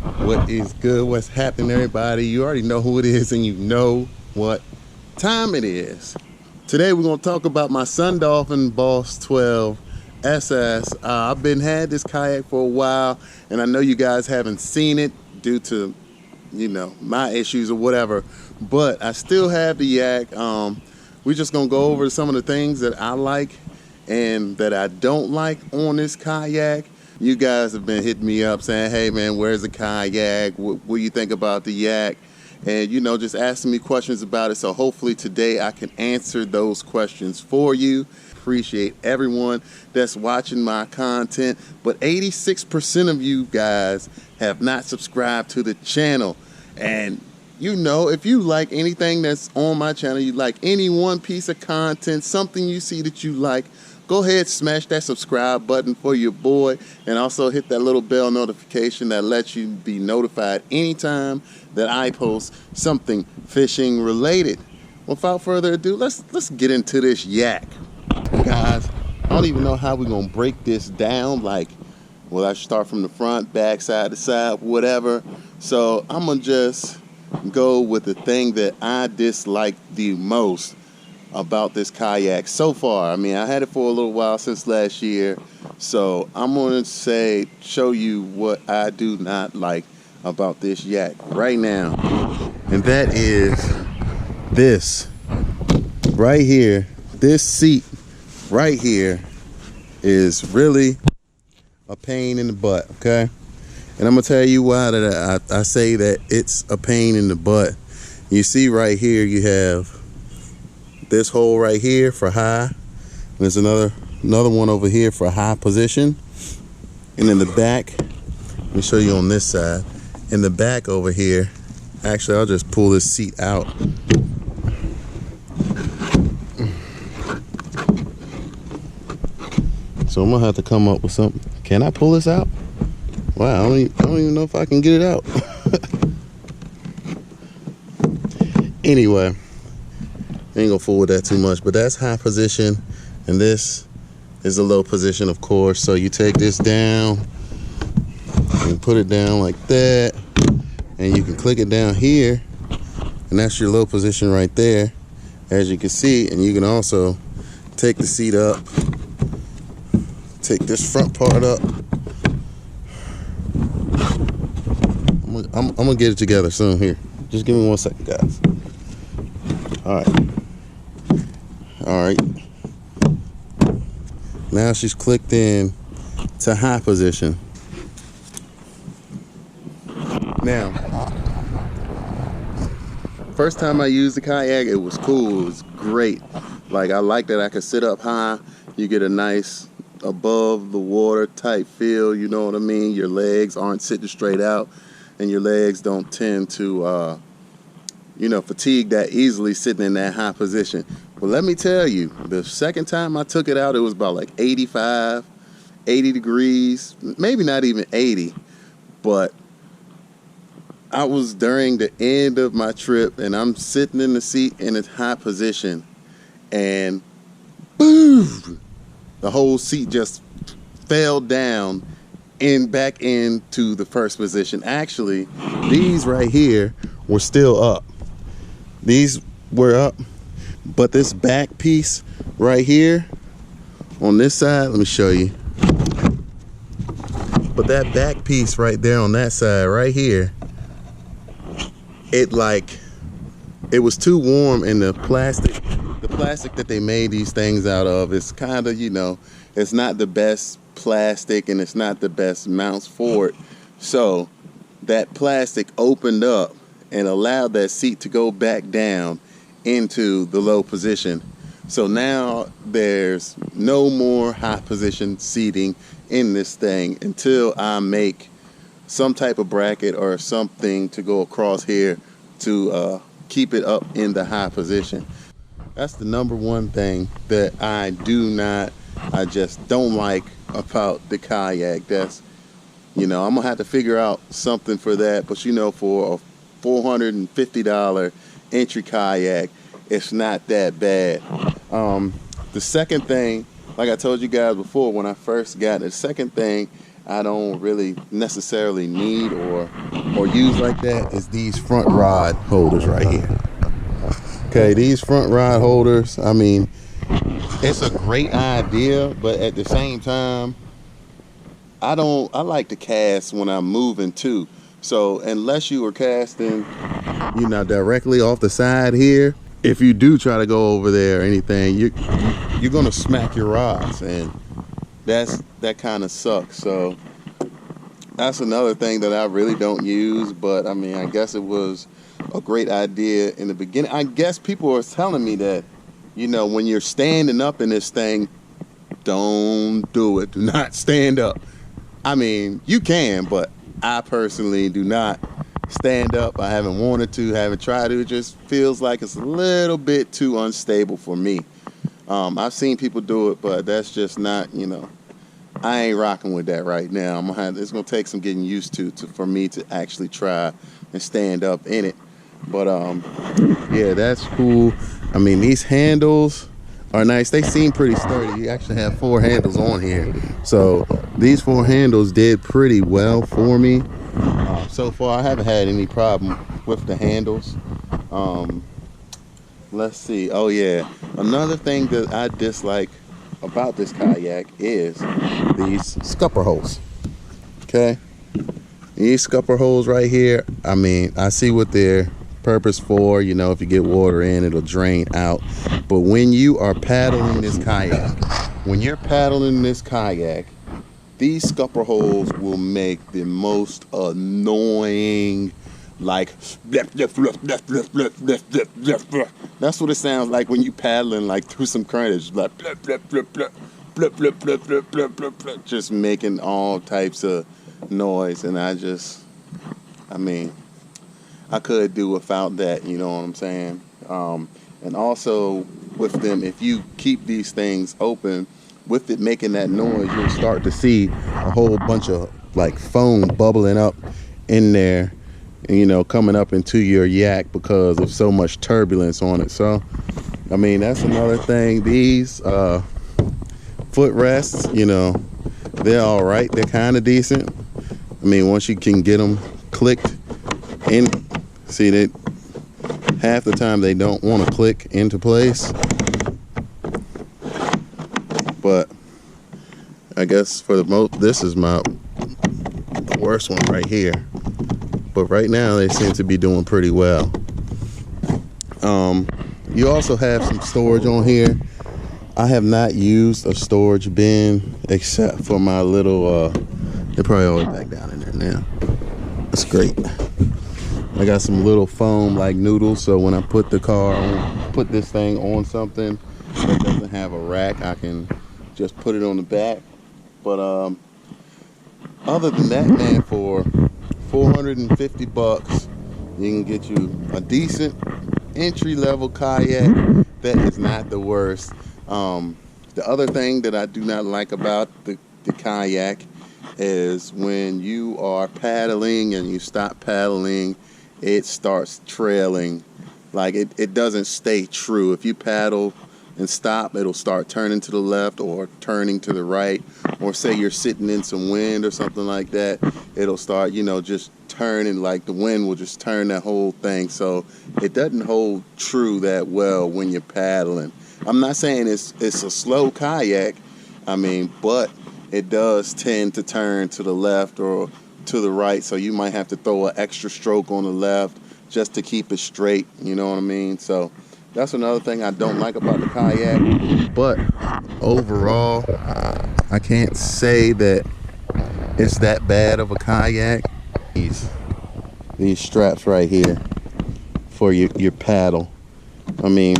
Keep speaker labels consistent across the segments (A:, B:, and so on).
A: What is good? What's happening, everybody? You already know who it is and you know what time it is. Today we're going to talk about my Sundolphin Boss 12 SS. I've had this kayak for a while, and I know you guys haven't seen it due to, my issues or whatever, but I still have the yak. We're just going to go over some of the things that I like and that I don't like on this kayak. You guys have been hitting me up saying, hey man, where's the kayak? What do you think about the yak? And just asking me questions about it. So hopefully today I can answer those questions for you. Appreciate everyone that's watching my content. But 86% of you guys have not subscribed to the channel. And if you like anything that's on my channel, you like any one piece of content, something you see that you like, go ahead, smash that subscribe button for your boy, and also hit that little bell notification that lets you be notified anytime that I post something fishing related. Without further ado, let's get into this yak. Guys, I don't even know how we're gonna break this down. I should start from the front, back, side to side, whatever. So I'm gonna just go with the thing that I dislike the most about this kayak so far. I had it for a little while, since last year, so I'm going to show you what I do not like about this yak right now, and that is this right here. This seat right here is really a pain in the butt, okay? And I'm gonna tell you why that I say that it's a pain in the butt. You see right here, you have this hole right here for high. There's another one over here for high position. And in the back, let me show you on this side. In the back over here, actually I'll just pull this seat out. So I'm gonna have to come up with something. Can I pull this out? Wow, I don't even know if I can get it out. Anyway, ain't gonna fool with that too much, but that's high position, and this is the low position, of course. So you take this down and put it down like that, and you can click it down here, and that's your low position right there, as you can see. And you can also take the seat up, take this front part up. I'm gonna get it together soon. Here, just give me 1 second, guys. All right. Now she's clicked in to high position. Now, first time I used the kayak, it was cool. It was great. I like that I could sit up high. You get a nice above the water type feel. You know what I mean? Your legs aren't sitting straight out, and your legs don't tend to fatigue that easily sitting in that high position. But let me tell you, the second time I took it out, it was about 85, 80 degrees, maybe not even 80, but I was during the end of my trip, and I'm sitting in the seat in a high position, and boom, the whole seat just fell down and back into the first position. Actually, these right here were still up. These were up, but this back piece right here on this side, let me show you. But that back piece right there on that side right here, it was too warm, and the plastic that they made these things out of is kind of, it's not the best plastic, and it's not the best mounts for it. So that plastic opened up and allowed that seat to go back down into the low position. So now there's no more high position seating in this thing until I make some type of bracket or something to go across here to keep it up in the high position. That's the number one thing that I just don't like about the kayak. That's, I'm gonna have to figure out something for that. But for a $450 entry kayak, it's not that bad. The second thing, like I told you guys before when I first got it, the second thing I don't really necessarily need or use like that is these front rod holders right here. Okay, these front rod holders, I mean, it's a great idea, but at the same time, I like to cast when I'm moving too. So unless you are casting, you know, directly off the side here, if you do try to go over there or anything, you're gonna smack your rods, and that kind of sucks. So that's another thing that I really don't use, but I mean, I guess it was a great idea in the beginning. I guess people are telling me that, you know, when you're standing up in this thing, don't do it. Do not stand up. I mean, you can, but I personally do not stand up. I haven't wanted to, haven't tried to. It just feels like it's a little bit too unstable for me. I've seen people do it, but that's just not, you know, I ain't rocking with that right now. It's gonna take some getting used to for me to actually try and stand up in it. But yeah, that's cool. I mean, these handles are nice. They seem pretty sturdy. You actually have 4 handles on here, so these 4 handles did pretty well for me. So far, I haven't had any problem with the handles. Let's see. Oh yeah, another thing that I dislike about this kayak is these scupper holes. Okay, these scupper holes right here, I mean, I see what they're purpose for. You know, if you get water in, it'll drain out. But when you are paddling this kayak, these scupper holes will make the most annoying, like, that's what it sounds like when you paddling like through some current. It's like just making all types of noise, and I mean, I could do without that, you know what I'm saying? And also with them, if you keep these things open, with it making that noise, you'll start to see a whole bunch of like foam bubbling up in there, you know, coming up into your yak because of so much turbulence on it. So, I mean, that's another thing. These footrests, you know, they're all right. They're kind of decent. I mean, once you can get them clicked in, see that half the time they don't want to click into place. But I guess for the most, this is the worst one right here. But right now they seem to be doing pretty well. You also have some storage on here. I have not used a storage bin except for my little, they're probably always back down in there now. That's great. I got some little foam like noodles, so when I put this thing on something that doesn't have a rack, I can just put it on the back. But other than that, man, for $450, you can get you a decent entry-level kayak that is not the worst. The other thing that I do not like about the kayak is when you are paddling and you stop paddling, it starts trailing. Like it doesn't stay true. If you paddle and stop, it'll start turning to the left or turning to the right, or say you're sitting in some wind or something like that, it'll start, you know, just turning, like the wind will just turn that whole thing. So it doesn't hold true that well when you're paddling. I'm not saying it's a slow kayak, I mean, but it does tend to turn to the left or to the right, so you might have to throw an extra stroke on the left just to keep it straight, you know what I mean? So that's another thing I don't like about the kayak. But overall, I can't say that it's that bad of a kayak. These straps right here for your paddle, I mean,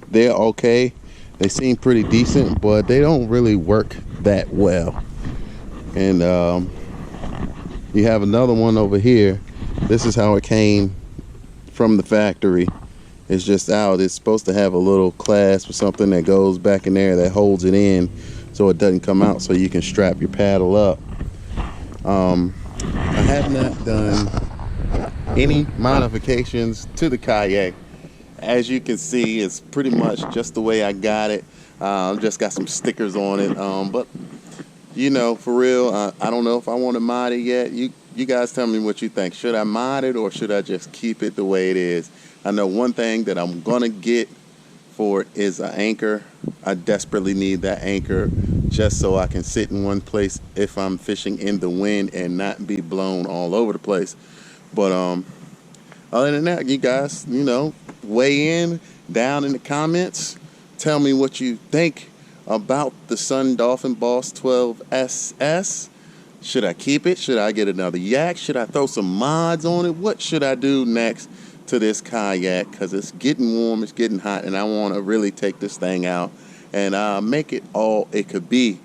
A: they're okay. They seem pretty decent, but they don't really work that well. And you have another one over here. This is how it came from the factory. It's just out. It's supposed to have a little clasp or something that goes back in there that holds it in so it doesn't come out, so you can strap your paddle up. I have not done any modifications to the kayak. As you can see, it's pretty much just the way I got it. Just got some stickers on it, but you know, for real, I don't know if I want to mod it yet. You guys tell me what you think. Should I mod it or should I just keep it the way it is? I know one thing that I'm going to get for it is an anchor. I desperately need that anchor just so I can sit in one place if I'm fishing in the wind and not be blown all over the place. But other than that, you guys, you know, weigh in down in the comments. Tell me what you think about the Sundolphin Boss 12 SS. Should I keep it? Should I get another yak? Should I throw some mods on it? What should I do next to this kayak? Because it's getting warm, it's getting hot, and I want to really take this thing out and make it all it could be.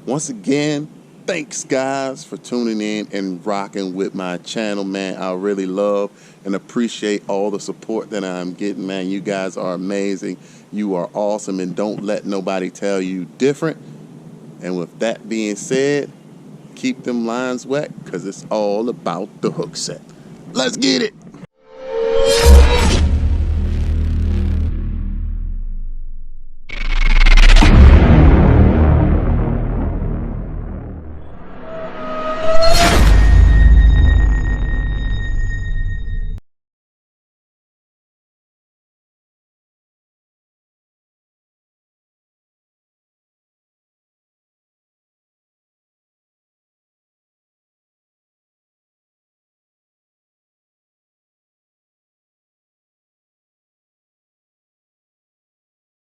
A: Once again, thanks guys for tuning in and rocking with my channel, man. I really love and appreciate all the support that I'm getting, man. You guys are amazing. You are awesome, and don't let nobody tell you different. And with that being said, keep them lines wet, because it's all about the hook set. Let's get it.